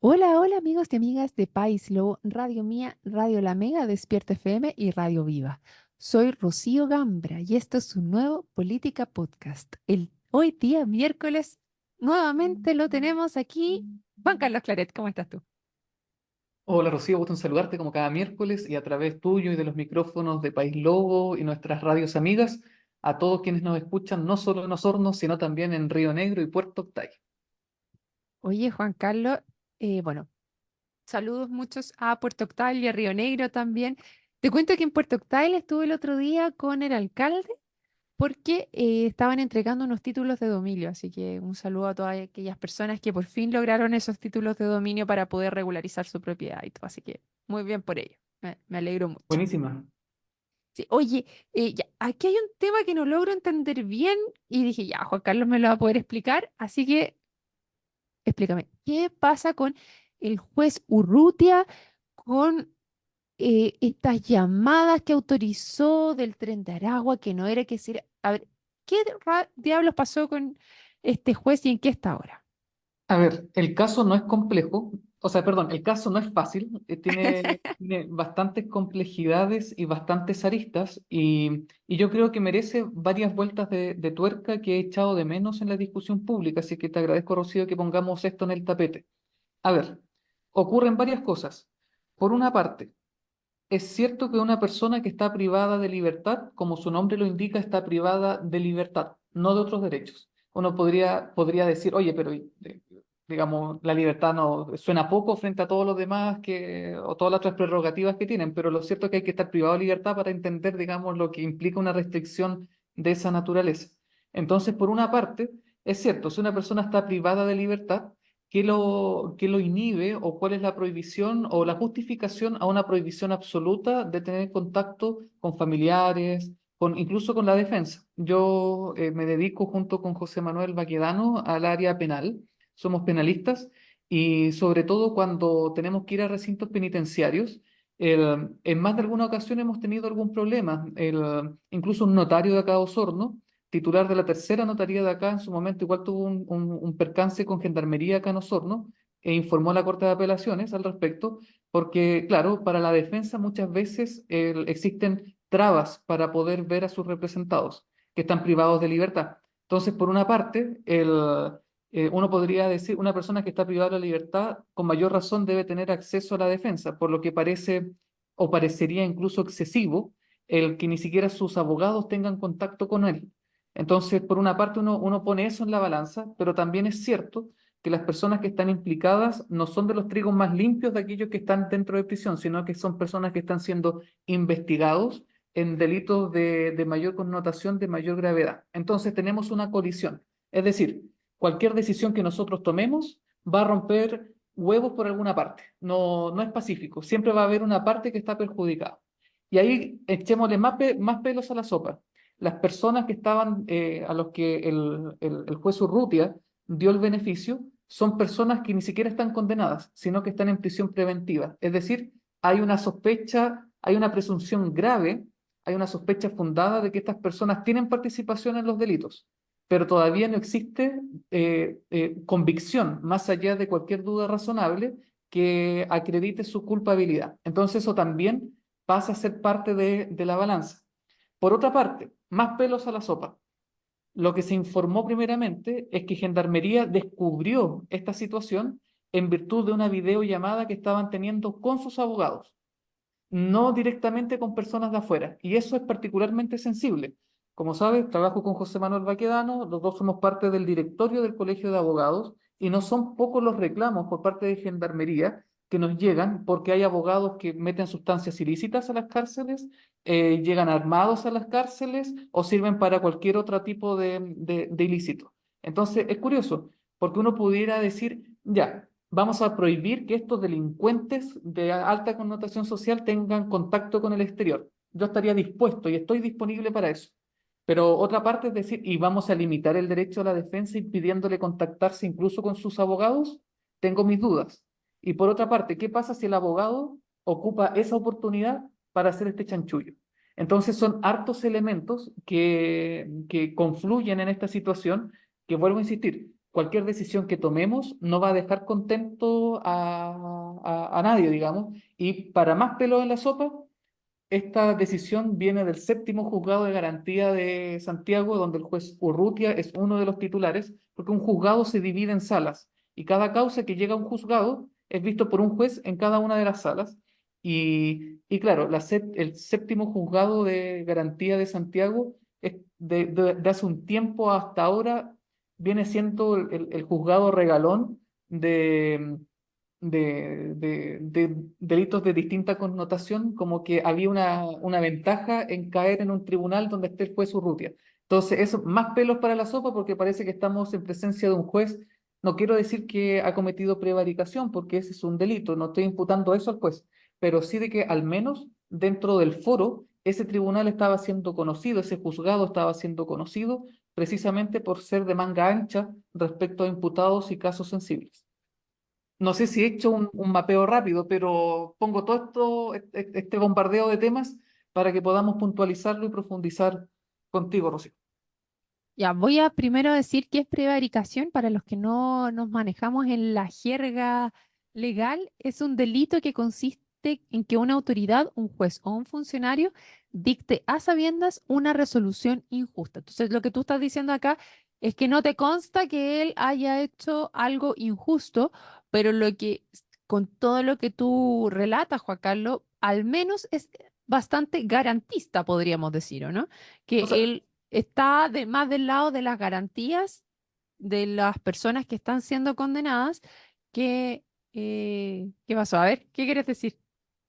Hola, hola amigos y amigas de País Lobo, Radio Mía, Radio La Mega, Despierta FM y Radio Viva. Soy Rocío Gambra y esto es un nuevo Política Podcast. Hoy día, miércoles, nuevamente lo tenemos aquí. Juan Carlos Claret, ¿cómo estás tú? Hola Rocío, gusto en saludarte como cada miércoles y a través tuyo y de los micrófonos de País Lobo y nuestras radios amigas, a todos quienes nos escuchan no solo en Osorno, sino también en Río Negro y Puerto Octay. Oye, Juan Carlos, bueno, saludos muchos a Puerto Octay y a Río Negro también. Te cuento que en Puerto Octay estuve el otro día con el alcalde porque estaban entregando unos títulos de dominio, así que un saludo a todas aquellas personas que por fin lograron esos títulos de dominio para poder regularizar su propiedad y todo, así que muy bien por ello, me alegro mucho. Buenísima. Sí, oye, aquí hay un tema que no logro entender bien y dije, ya, Juan Carlos me lo va a poder explicar, así que explícame, ¿qué pasa con el juez Urrutia, con estas llamadas que autorizó del Tren de Aragua, que no era que ser... A ver, ¿qué diablos pasó con este juez y en qué está ahora? A ver, el caso no es complejo, o sea, perdón, el caso no es fácil, tiene bastantes complejidades y bastantes aristas y yo creo que merece varias vueltas de tuerca que he echado de menos en la discusión pública, así que te agradezco, Rocío, que pongamos esto en el tapete. A ver, ocurren varias cosas. Por una parte, es cierto que una persona que está privada de libertad, como su nombre lo indica, está privada de libertad, no de otros derechos. Uno podría decir, oye, pero digamos, la libertad no suena poco frente a todos los demás o todas las otras prerrogativas que tienen, pero lo cierto es que hay que estar privado de libertad para entender, digamos, lo que implica una restricción de esa naturaleza. Entonces, por una parte, es cierto, si una persona está privada de libertad, qué lo inhibe o cuál es la prohibición o la justificación a una prohibición absoluta de tener contacto con familiares, incluso con la defensa? Yo me dedico junto con José Manuel Baquedano al área penal, somos penalistas y sobre todo cuando tenemos que ir a recintos penitenciarios. En más de alguna ocasión hemos tenido algún problema. Incluso un notario de acá de Osorno, titular de la tercera notaría de acá, en su momento igual tuvo un percance con Gendarmería acá en Osorno e informó a la Corte de Apelaciones al respecto, porque, claro, para la defensa muchas veces existen trabas para poder ver a sus representados que están privados de libertad. Entonces, por una parte, uno podría decir, una persona que está privada de la libertad, con mayor razón debe tener acceso a la defensa, por lo que parece o parecería incluso excesivo el que ni siquiera sus abogados tengan contacto con él. Entonces, por una parte, uno pone eso en la balanza, pero también es cierto que las personas que están implicadas no son de los trigos más limpios de aquellos que están dentro de prisión, sino que son personas que están siendo investigados en delitos de mayor connotación, de mayor gravedad. Entonces, tenemos una colisión. Es decir, cualquier decisión que nosotros tomemos va a romper huevos por alguna parte. No, no es pacífico. Siempre va a haber una parte que está perjudicada. Y ahí echémosle más pelos a la sopa. Las personas que estaban, a los que el juez Urrutia dio el beneficio, son personas que ni siquiera están condenadas, sino que están en prisión preventiva. Es decir, hay una sospecha, hay una presunción grave, hay una sospecha fundada de que estas personas tienen participación en los delitos, pero todavía no existe convicción, más allá de cualquier duda razonable, que acredite su culpabilidad. Entonces eso también pasa a ser parte de la balanza. Por otra parte, más pelos a la sopa. Lo que se informó primeramente es que Gendarmería descubrió esta situación en virtud de una videollamada que estaban teniendo con sus abogados, no directamente con personas de afuera. Y eso es particularmente sensible. Como sabes, trabajo con José Manuel Baquedano, los dos somos parte del directorio del Colegio de Abogados y no son pocos los reclamos por parte de Gendarmería que nos llegan porque hay abogados que meten sustancias ilícitas a las cárceles, llegan armados a las cárceles o sirven para cualquier otro tipo de ilícito. Entonces, es curioso, porque uno pudiera decir, ya, vamos a prohibir que estos delincuentes de alta connotación social tengan contacto con el exterior. Yo estaría dispuesto y estoy disponible para eso. Pero otra parte es decir, y vamos a limitar el derecho a la defensa impidiéndole contactarse incluso con sus abogados, tengo mis dudas. Y por otra parte, ¿qué pasa si el abogado ocupa esa oportunidad para hacer este chanchullo? Entonces son hartos elementos que confluyen en esta situación que vuelvo a insistir, cualquier decisión que tomemos no va a dejar contento beneficiando a nadie, digamos. Y para más pelo en la sopa, esta decisión viene del séptimo juzgado de garantía de Santiago, donde el juez Urrutia es uno de los titulares, porque un juzgado se divide en salas y cada causa que llega a un juzgado es visto por un juez en cada una de las salas. Y claro, el séptimo juzgado de garantía de Santiago es de hace un tiempo hasta ahora viene siendo el juzgado regalón de, de delitos de distinta connotación, como que había una ventaja en caer en un tribunal donde esté el juez Urrutia. Entonces, eso, más pelos para la sopa porque parece que estamos en presencia de un juez. No quiero decir que ha cometido prevaricación, porque ese es un delito, no estoy imputando eso al juez, pero sí de que al menos dentro del foro, ese tribunal estaba siendo conocido, ese juzgado estaba siendo conocido precisamente por ser de manga ancha respecto a imputados y casos sensibles. No sé si he hecho un mapeo rápido, pero pongo todo esto, este bombardeo de temas para que podamos puntualizarlo y profundizar contigo, Rocío. Ya, voy a primero decir qué es prevaricación para los que no nos manejamos en la jerga legal. Es un delito que consiste en que una autoridad, un juez o un funcionario dicte a sabiendas una resolución injusta. Entonces, lo que tú estás diciendo acá es que no te consta que él haya hecho algo injusto, pero con todo lo que tú relatas, Juan Carlos, al menos es bastante garantista, podríamos decir, ¿o no? O sea, Que él está más del lado de las garantías de las personas que están siendo condenadas. ¿Qué pasó? A ver, ¿qué quieres decir?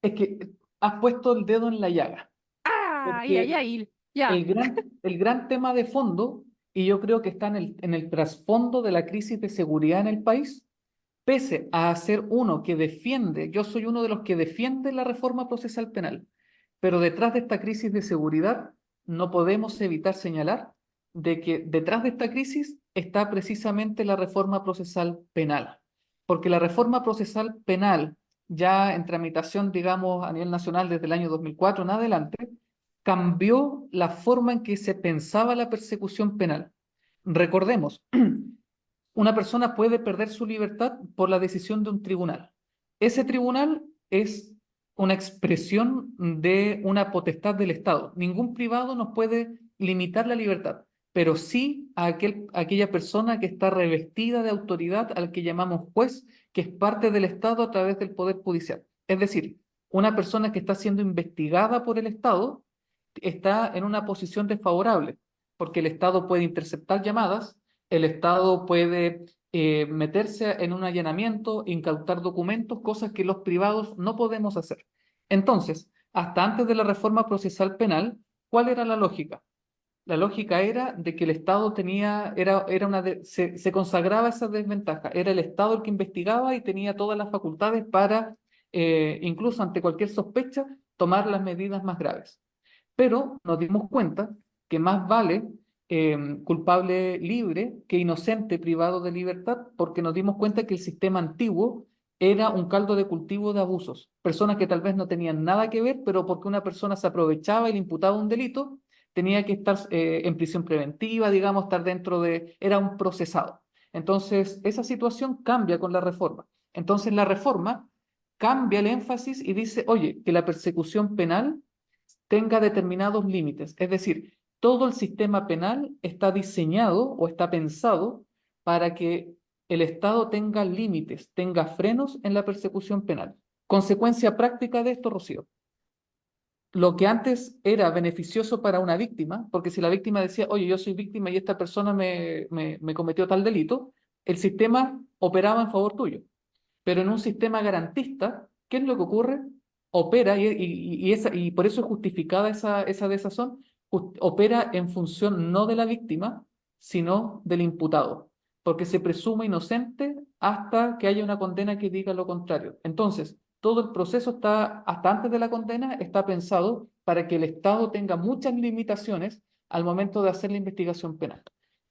es que has puesto el dedo en la llaga, Ay, ay, porque ay, ya. el gran tema de fondo, y yo creo que está en el trasfondo de la crisis de seguridad en el país, pese a ser uno que defiende, yo soy uno de los que defiende la reforma procesal penal, pero detrás de esta crisis de seguridad no podemos evitar señalar de que detrás de esta crisis está precisamente la reforma procesal penal, porque la reforma procesal penal, ya en tramitación, digamos, a nivel nacional desde el año 2004 en adelante, cambió la forma en que se pensaba la persecución penal. Recordemos, una persona puede perder su libertad por la decisión de un tribunal. Ese tribunal es una expresión de una potestad del Estado. Ningún privado nos puede limitar la libertad, pero sí a aquella persona que está revestida de autoridad, al que llamamos juez, que es parte del Estado a través del Poder Judicial. Es decir, una persona que está siendo investigada por el Estado está en una posición desfavorable, porque el Estado puede interceptar llamadas, el Estado puede meterse en un allanamiento, incautar documentos, cosas que los privados no podemos hacer. Entonces, hasta antes de la reforma procesal penal, ¿cuál era la lógica? La lógica era de que el Estado se consagraba esa desventaja. Era el Estado el que investigaba y tenía todas las facultades para, incluso ante cualquier sospecha, tomar las medidas más graves. Pero nos dimos cuenta que más vale culpable libre que inocente privado de libertad, porque nos dimos cuenta que el sistema antiguo era un caldo de cultivo de abusos. Personas que tal vez no tenían nada que ver, pero porque una persona se aprovechaba y le imputaba un delito, tenía que estar en prisión preventiva, digamos, estar era un procesado. Entonces, esa situación cambia con la reforma. Entonces, la reforma cambia el énfasis y dice, oye, que la persecución penal tenga determinados límites. Es decir, todo el sistema penal está diseñado o está pensado para que el Estado tenga límites, tenga frenos en la persecución penal. Consecuencia práctica de esto, Rocío, lo que antes era beneficioso para una víctima, porque si la víctima decía, oye, yo soy víctima y esta persona me cometió tal delito, el sistema operaba en favor tuyo. Pero en un sistema garantista, ¿qué es lo que ocurre? Opera, y por eso es justificada esa desazón, opera en función no de la víctima, sino del imputado, porque se presume inocente hasta que haya una condena que diga lo contrario. Entonces, todo el proceso está, hasta antes de la condena, está pensado para que el Estado tenga muchas limitaciones al momento de hacer la investigación penal.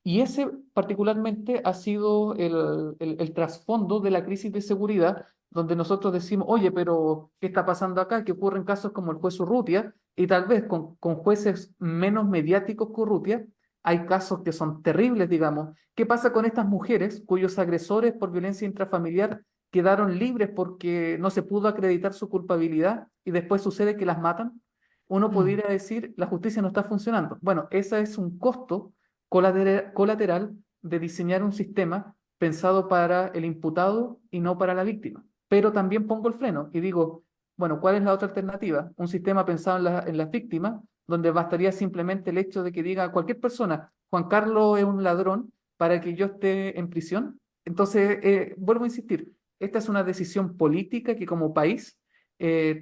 Y ese particularmente ha sido el trasfondo de la crisis de seguridad, donde nosotros decimos, oye, pero ¿qué está pasando acá? Que ocurren casos como el juez Urrutia, y tal vez con jueces menos mediáticos que Urrutia, hay casos que son terribles, digamos. ¿Qué pasa con estas mujeres cuyos agresores por violencia intrafamiliar quedaron libres porque no se pudo acreditar su culpabilidad y después sucede que las matan, uno Mm. podría decir la justicia no está funcionando. Bueno, ese es un costo colateral de diseñar un sistema pensado para el imputado y no para la víctima. Pero también pongo el freno y digo, bueno, ¿cuál es la otra alternativa? Un sistema pensado en las víctimas, donde bastaría simplemente el hecho de que diga a cualquier persona, Juan Carlos es un ladrón para que yo esté en prisión. Entonces, vuelvo a insistir, esta es una decisión política que como país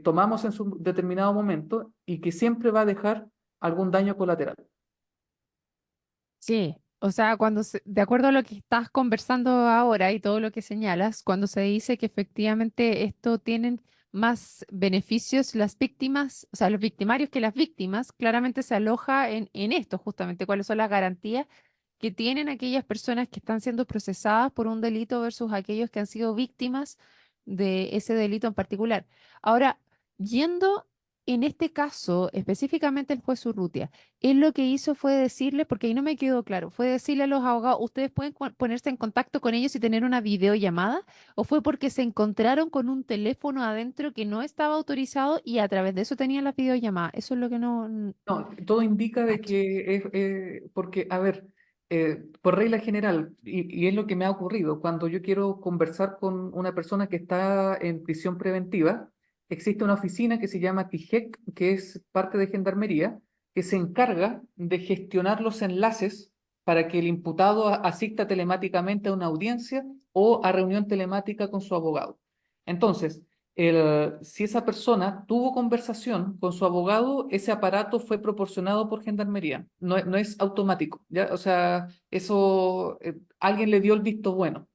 tomamos en su determinado momento y que siempre va a dejar algún daño colateral. Sí, o sea, de acuerdo a lo que estás conversando ahora y todo lo que señalas, cuando se dice que efectivamente esto tienen más beneficios las víctimas, o sea, los victimarios que las víctimas, claramente se aloja en esto, justamente, cuáles son las garantías que tienen aquellas personas que están siendo procesadas por un delito versus aquellos que han sido víctimas de ese delito en particular. Ahora, yendo en este caso, específicamente el juez Urrutia, él lo que hizo fue decirle, porque ahí no me quedó claro, fue decirle a los abogados, ustedes pueden ponerse en contacto con ellos y tener una videollamada, o fue porque se encontraron con un teléfono adentro que no estaba autorizado y a través de eso tenían la videollamada. Eso es lo que no No, todo indica de cacho. que es, porque, a ver, por regla general, y es lo que me ha ocurrido, cuando yo quiero conversar con una persona que está en prisión preventiva, existe una oficina que se llama TIGEC, que es parte de Gendarmería, que se encarga de gestionar los enlaces para que el imputado asista telemáticamente a una audiencia o a reunión telemática con su abogado. Entonces, si esa persona tuvo conversación con su abogado, ese aparato fue proporcionado por Gendarmería. No, no es automático, ¿ya? O sea, eso alguien le dio el visto bueno.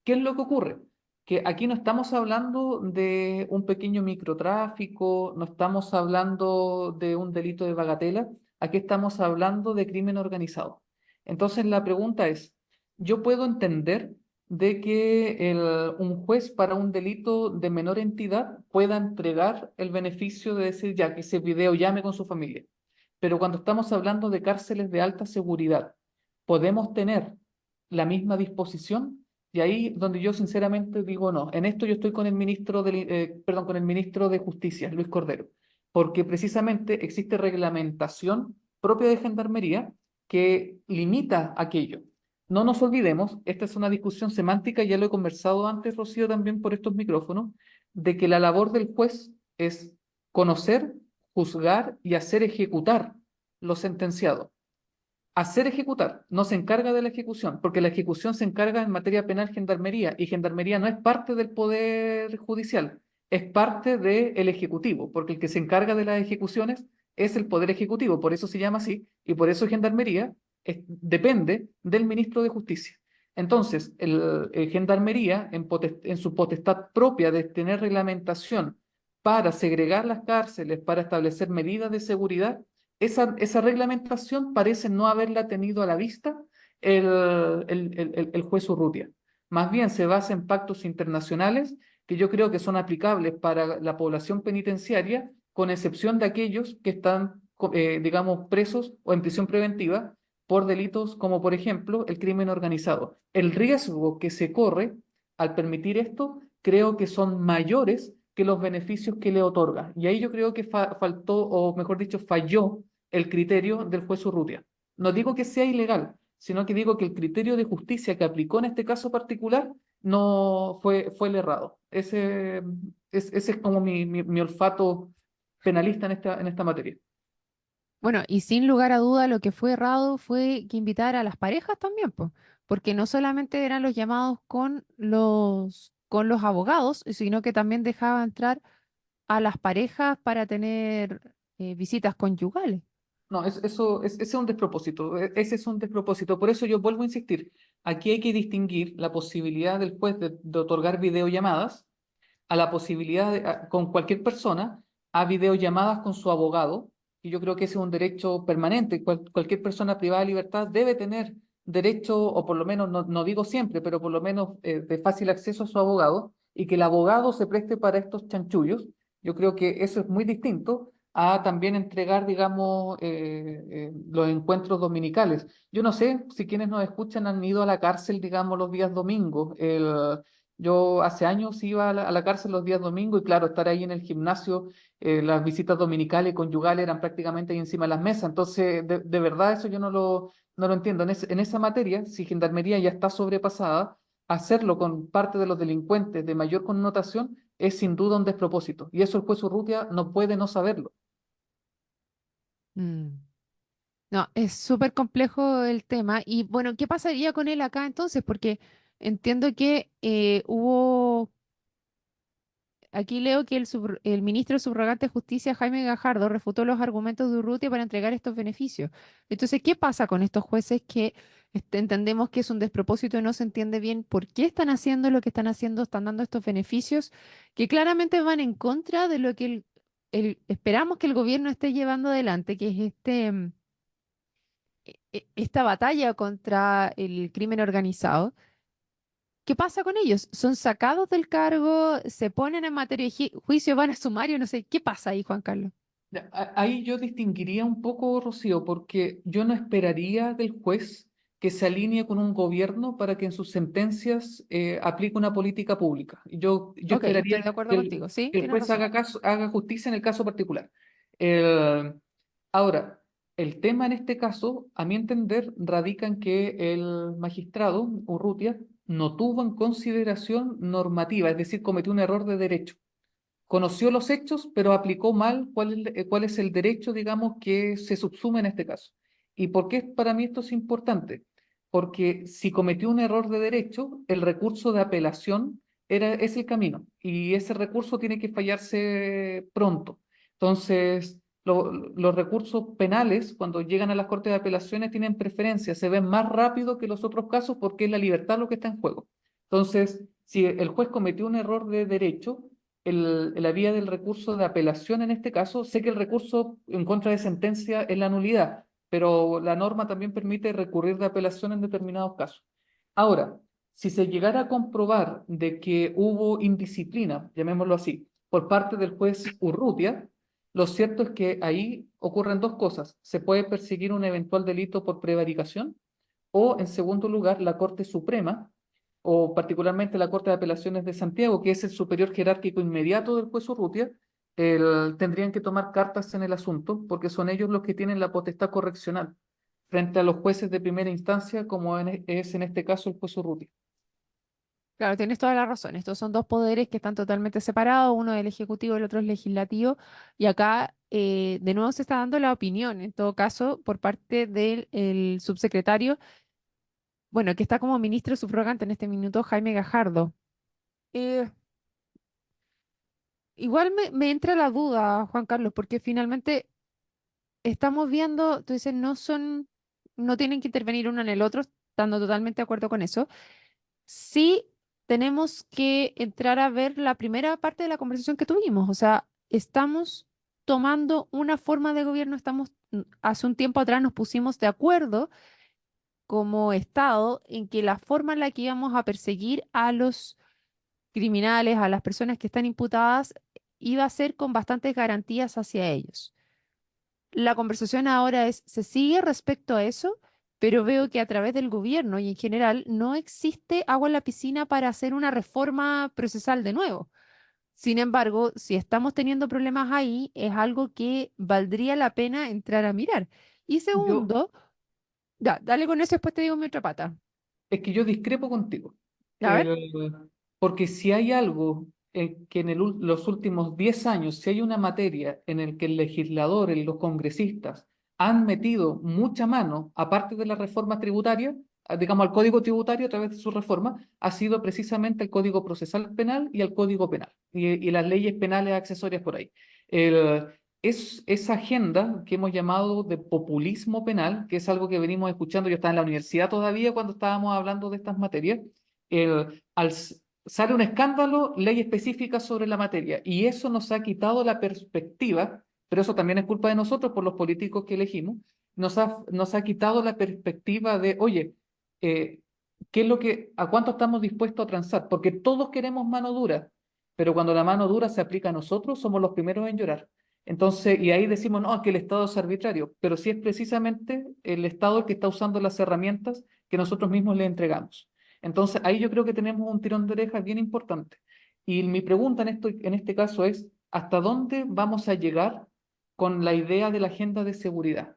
¿Qué es lo que ocurre? Que aquí no estamos hablando de un pequeño microtráfico, no estamos hablando de un delito de bagatela, aquí estamos hablando de crimen organizado. Entonces la pregunta es, ¿yo puedo entender de que un juez para un delito de menor entidad pueda entregar el beneficio de decir ya que ese video llame con su familia? Pero cuando estamos hablando de cárceles de alta seguridad, ¿podemos tener la misma disposición? Y ahí donde yo sinceramente digo no. En esto yo estoy con el ministro perdón, con el ministro de Justicia, Luis Cordero, porque precisamente existe reglamentación propia de Gendarmería que limita aquello. No nos olvidemos, esta es una discusión semántica, ya lo he conversado antes, Rocío, también por estos micrófonos, de que la labor del juez es conocer, juzgar y hacer ejecutar lo sentenciado. Hacer ejecutar, no se encarga de la ejecución, porque la ejecución se encarga en materia penal Gendarmería, y Gendarmería no es parte del Poder Judicial, es parte del Ejecutivo, porque el que se encarga de las ejecuciones es el Poder Ejecutivo, por eso se llama así, y por eso Gendarmería depende del Ministro de Justicia. Entonces, Gendarmería, en su potestad propia de tener reglamentación para segregar las cárceles, para establecer medidas de seguridad, esa reglamentación parece no haberla tenido a la vista el juez Urrutia. Más bien se basa en pactos internacionales que yo creo que son aplicables para la población penitenciaria, con excepción de aquellos que están, digamos, presos o en prisión preventiva por delitos como, por ejemplo, el crimen organizado. El riesgo que se corre al permitir esto creo que son mayores que los beneficios que le otorga. Y ahí yo creo que faltó, o mejor dicho, falló el criterio del juez Urrutia. No digo que sea ilegal, sino que digo que el criterio de justicia que aplicó en este caso particular no fue el errado. Ese es como mi olfato penalista en esta materia. Bueno, y sin lugar a duda lo que fue errado fue que invitar a las parejas también, pues, porque no solamente eran los llamados con los abogados, sino que también dejaba entrar a las parejas para tener visitas conyugales. No, ese es un despropósito, ese es un despropósito. Por eso yo vuelvo a insistir, aquí hay que distinguir la posibilidad del juez de otorgar videollamadas a la posibilidad con cualquier persona a videollamadas con su abogado, y yo creo que ese es un derecho permanente. Cualquier persona privada de libertad debe tener derecho, o por lo menos, no digo siempre, pero por lo menos de fácil acceso a su abogado, y que el abogado se preste para estos chanchullos. Yo creo que eso es muy distinto a también entregar, digamos, los encuentros dominicales. Yo no sé si quienes nos escuchan han ido a la cárcel, digamos, los días domingos. Yo hace años iba a la cárcel los días domingos y claro, estar ahí en el gimnasio, las visitas dominicales y conyugales eran prácticamente ahí encima de las mesas. Entonces, de verdad eso yo no lo entiendo. En esa materia, si Gendarmería ya está sobrepasada, hacerlo con parte de los delincuentes de mayor connotación es sin duda un despropósito. Y eso el juez Urrutia no puede no saberlo. Mm. No, es súper complejo el tema. Y bueno, ¿qué pasaría con él acá entonces? Porque entiendo que hubo, aquí leo que el ministro subrogante de Justicia, Jaime Gajardo, refutó los argumentos de Urrutia para entregar estos beneficios. Entonces, ¿qué pasa con estos jueces que entendemos que es un despropósito y no se entiende bien por qué están haciendo lo que están haciendo, están dando estos beneficios que claramente van en contra de lo que esperamos que el gobierno esté llevando adelante, que es esta batalla contra el crimen organizado? ¿Qué pasa con ellos? ¿Son sacados del cargo? ¿Se ponen en materia de juicio? ¿Van a sumario? No sé. ¿Qué pasa ahí, Juan Carlos? Ya, ahí yo distinguiría un poco, Rocío, porque yo no esperaría del juez que se alinee con un gobierno para que en sus sentencias aplique una política pública. Yo Ok, esperaría estoy de acuerdo contigo. Sí, que el tienes juez razón. haga justicia en el caso particular. El- Ahora, el tema en este caso, a mi entender, radica en que el magistrado Urrutia no tuvo en consideración normativa, es decir, cometió un error de derecho. Conoció los hechos, pero aplicó mal cuál es el derecho, digamos, que se subsume en este caso. ¿Y por qué para mí esto es importante? Porque si cometió un error de derecho, el recurso de apelación es el camino y ese recurso tiene que fallarse pronto. Entonces, los recursos penales, cuando llegan a las cortes de apelaciones, tienen preferencia, se ven más rápido que los otros casos porque es la libertad lo que está en juego. Entonces, si el juez cometió un error de derecho, la vía del recurso de apelación en este caso, sé que el recurso en contra de sentencia es la nulidad, pero la norma también permite recurrir de apelación en determinados casos. Ahora, si se llegara a comprobar de que hubo indisciplina, llamémoslo así, por parte del juez Urrutia, lo cierto es que ahí ocurren dos cosas. Se puede perseguir un eventual delito por prevaricación o, en segundo lugar, la Corte Suprema o particularmente la Corte de Apelaciones de Santiago, que es el superior jerárquico inmediato del juez Urrutia, tendrían que tomar cartas en el asunto porque son ellos los que tienen la potestad correccional frente a los jueces de primera instancia, como es en este caso el juez Urrutia. Claro, tienes toda la razón. Estos son dos poderes que están totalmente separados. Uno es el ejecutivo, el otro es el legislativo. Y acá, de nuevo, se está dando la opinión, en todo caso, por parte del el subsecretario, bueno, que está como ministro subrogante en este minuto, Jaime Gajardo. Eh, Igual me entra la duda, Juan Carlos, porque finalmente estamos viendo, tú dices, no tienen que intervenir uno en el otro, estando totalmente de acuerdo con eso. Sí tenemos que entrar a ver la primera parte de la conversación que tuvimos. O sea, estamos tomando una forma de gobierno, hace un tiempo atrás nos pusimos de acuerdo como Estado en que la forma en la que íbamos a perseguir a los criminales, a las personas que están imputadas, iba a ser con bastantes garantías hacia ellos. La conversación ahora se sigue respecto a eso, pero veo que a través del gobierno y en general no existe agua en la piscina para hacer una reforma procesal de nuevo. Sin embargo, si estamos teniendo problemas ahí, es algo que valdría la pena entrar a mirar. Y Yo, segundo, ya, dale con eso, después te digo mi otra pata. es que yo discrepo contigo. A ver, Porque si hay algo que en los últimos 10 años, si hay una materia en el que el legislador, los congresistas han metido mucha mano, aparte de la reforma tributaria, digamos al código tributario a través de su reforma, ha sido precisamente el código procesal penal y el código penal y las leyes penales accesorias por ahí. El- es esa agenda que hemos llamado de populismo penal, que es algo que venimos escuchando, yo estaba en la universidad todavía cuando estábamos hablando de estas materias, sale un escándalo, ley específica sobre la materia, y eso nos ha quitado la perspectiva, pero eso también es culpa de nosotros por los políticos que elegimos, nos ha quitado la perspectiva de, oye, eh, ¿qué es a cuánto estamos dispuestos a transar? Porque todos queremos mano dura, pero cuando la mano dura se aplica a nosotros, somos los primeros en llorar. Entonces, y ahí decimos, no, es que el Estado es arbitrario, pero sí es precisamente el Estado el que está usando las herramientas que nosotros mismos le entregamos. Entonces, ahí yo creo que tenemos un tirón de orejas bien importante. Y mi pregunta en este caso es, ¿hasta dónde vamos a llegar con la idea de la agenda de seguridad?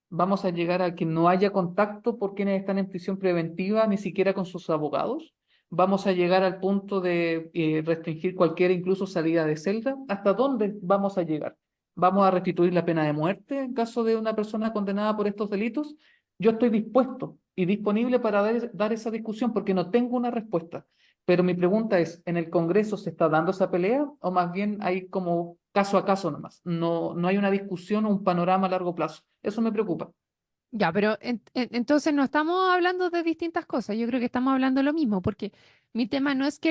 ¿Vamos a llegar a que no haya contacto por quienes están en prisión preventiva, ni siquiera con sus abogados? ¿Vamos a llegar al punto de restringir cualquier incluso salida de celda? ¿Hasta dónde vamos a llegar? ¿Vamos a restituir la pena de muerte en caso de una persona condenada por estos delitos? Yo estoy dispuesto y disponible para dar esa discusión porque no tengo una respuesta. Pero mi pregunta es, ¿en el Congreso se está dando esa pelea o más bien hay como caso a caso nomás? No, no hay una discusión o un panorama a largo plazo. Eso me preocupa. Ya, pero entonces no estamos hablando de distintas cosas. Yo creo que estamos hablando de lo mismo, porque mi tema no es que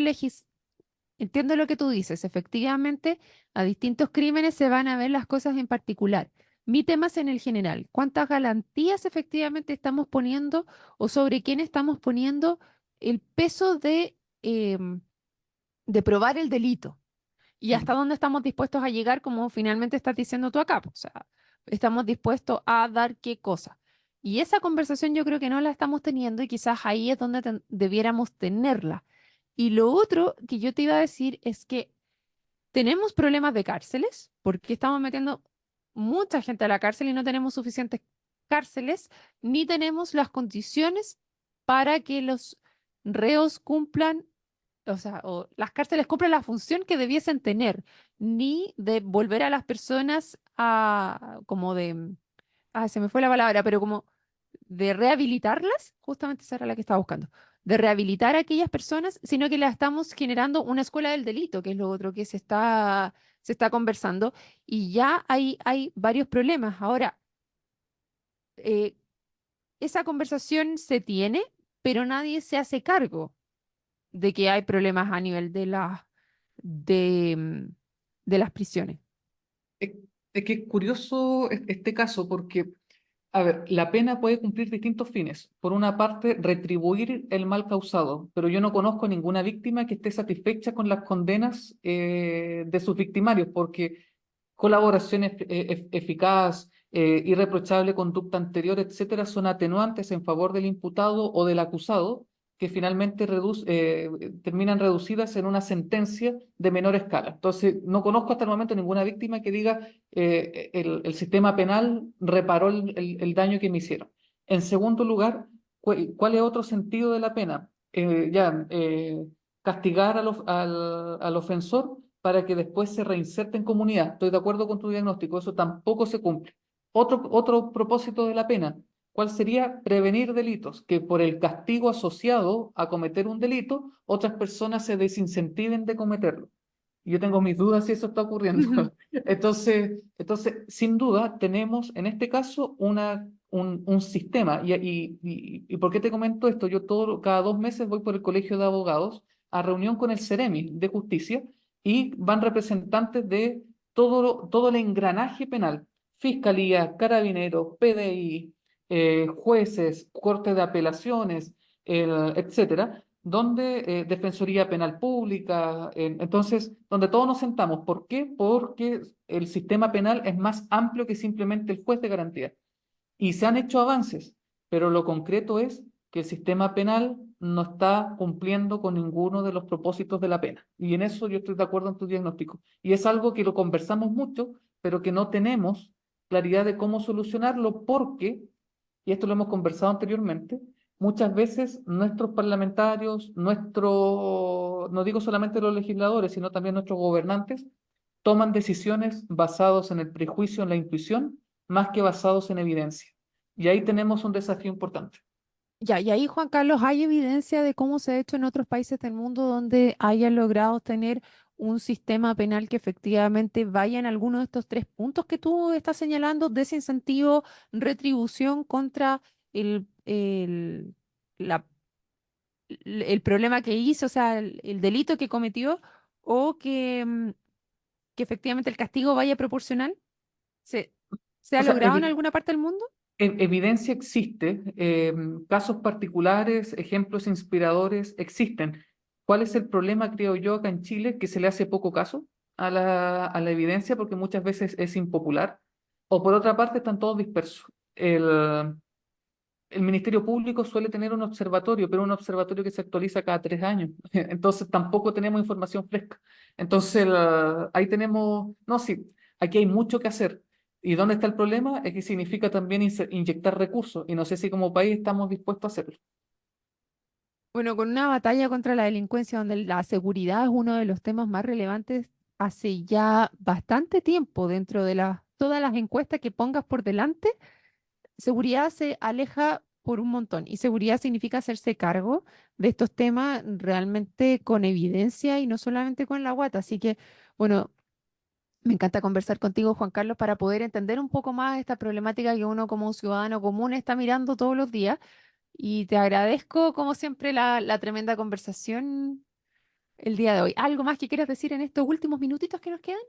entiendo lo que tú dices. Efectivamente, a distintos crímenes se van a ver las cosas en particular. Mi tema es en el general. ¿Cuántas garantías efectivamente estamos poniendo o sobre quién estamos poniendo el peso de probar el delito? ¿Y hasta Mm. dónde estamos dispuestos a llegar, como finalmente estás diciendo tú acá? O sea, estamos dispuestos a dar qué cosa. Y esa conversación yo creo que no la estamos teniendo y quizás ahí es donde debiéramos tenerla. Y lo otro que yo te iba a decir es que tenemos problemas de cárceles, porque estamos metiendo mucha gente a la cárcel y no tenemos suficientes cárceles, ni tenemos las condiciones para que los reos cumplan, o sea, o las cárceles cumplen la función que debiesen tener, ni de volver a las personas a, como de, se me fue la palabra, pero como de rehabilitarlas, justamente esa era la que estaba buscando, de rehabilitar a aquellas personas, sino que la estamos generando una escuela del delito, que es lo otro que se está conversando, y ya hay varios problemas. Ahora, eh, esa conversación se tiene, pero nadie se hace cargo de que hay problemas a nivel de, mm, de las prisiones. Es, es que es curioso este caso porque, a ver, la pena puede cumplir distintos fines. Por una parte, retribuir el mal causado, pero yo no conozco ninguna víctima que esté satisfecha con las condenas de sus victimarios, porque colaboración eficaz, irreprochable conducta anterior, etcétera, son atenuantes en favor del imputado o del acusado que finalmente terminan reducidas en una sentencia de menor escala. Entonces, no conozco hasta el momento ninguna víctima que diga el sistema penal reparó el daño que me hicieron. En segundo lugar, ¿cuál es otro sentido de la pena? Castigar al ofensor para que después se reinserte en comunidad. Estoy de acuerdo con tu diagnóstico, eso tampoco se cumple. Otro propósito de la pena, ¿cuál sería? Prevenir delitos, que por el castigo asociado a cometer un delito, otras personas se desincentiven de cometerlo. Y yo tengo mis dudas si eso está ocurriendo. Ujú, Entonces, sin duda, tenemos en este caso un sistema. ¿Y por qué te comento esto? Yo cada 2 meses voy por el Colegio de Abogados a reunión con el Ceremi de Justicia y van representantes de todo el engranaje penal, Fiscalía, Carabineros, PDI, jueces, Corte de Apelaciones, etcétera, donde Defensoría Penal Pública, entonces, donde todos nos sentamos. ¿Por qué? Porque el sistema penal es más amplio que simplemente el juez de garantía. Y se han hecho avances, pero lo concreto es que el sistema penal no está cumpliendo con ninguno de los propósitos de la pena. Y en eso yo estoy de acuerdo en tu diagnóstico. Y es algo que lo conversamos mucho, pero que no tenemos claridad de cómo solucionarlo porque, y esto lo hemos conversado anteriormente, muchas veces nuestros parlamentarios, no digo solamente los legisladores, sino también nuestros gobernantes, toman decisiones basados en el prejuicio, en la intuición, más que basados en evidencia. Y ahí tenemos un desafío importante. ya, y ahí, Juan Carlos, ¿hay evidencia de cómo se ha hecho en otros países del mundo donde hayan logrado tener un sistema penal que efectivamente vaya en alguno de estos tres puntos que tú estás señalando, desincentivo, retribución contra la- el problema que hizo, o sea, el delito que cometió, o que efectivamente el castigo vaya proporcional? ¿Se, se O ha sea, logrado en alguna parte del mundo? evidencia existe, casos particulares, ejemplos inspiradores existen. ¿Cuál es el problema, creo yo, acá en Chile, que se le hace poco caso a la evidencia porque muchas veces es impopular? O por otra parte, están todos dispersos. el Ministerio Público suele tener un observatorio, pero un observatorio que se actualiza cada 3 años. Entonces tampoco tenemos información fresca. Entonces ahí tenemos, no, sí, aquí hay mucho que hacer. ¿Y dónde está el problema? Es que significa también inyectar recursos y no sé si como país estamos dispuestos a hacerlo. Bueno, con una batalla contra la delincuencia donde la seguridad es uno de los temas más relevantes hace ya bastante tiempo dentro de todas las encuestas que pongas por delante, seguridad se aleja por un montón y seguridad significa hacerse cargo de estos temas realmente con evidencia y no solamente con la guata. Así que, bueno, me encanta conversar contigo, Juan Carlos, para poder entender un poco más esta problemática que uno como un ciudadano común está mirando todos los días. Y te agradezco, como siempre, la tremenda conversación el día de hoy. ¿Algo más que quieras decir en estos últimos minutitos que nos quedan?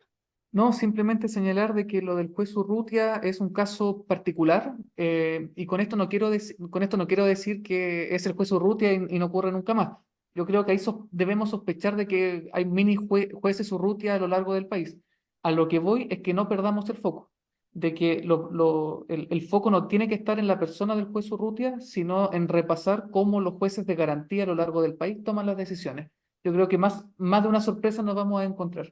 No, simplemente señalar de que lo del juez Urrutia es un caso particular y con esto no quiero con esto no quiero decir que es el juez Urrutia y no ocurre nunca más. Yo creo que ahí debemos sospechar de que hay jueces Urrutia a lo largo del país. A lo que voy es que no perdamos el foco, de que el foco no tiene que estar en la persona del juez Urrutia, sino en repasar cómo los jueces de garantía a lo largo del país toman las decisiones. Yo creo que más de una sorpresa nos vamos a encontrar.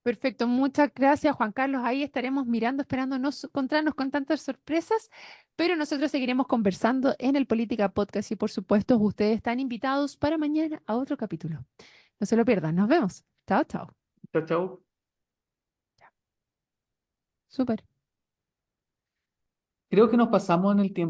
Perfecto, muchas gracias, Juan Carlos. Ahí estaremos mirando, esperando no encontrarnos con tantas sorpresas, pero nosotros seguiremos conversando en el Política Podcast y por supuesto ustedes están invitados para mañana a otro capítulo. No se lo pierdan, nos vemos. Chao, chao. Chao, chao. Súper. Creo que nos pasamos en el tiempo.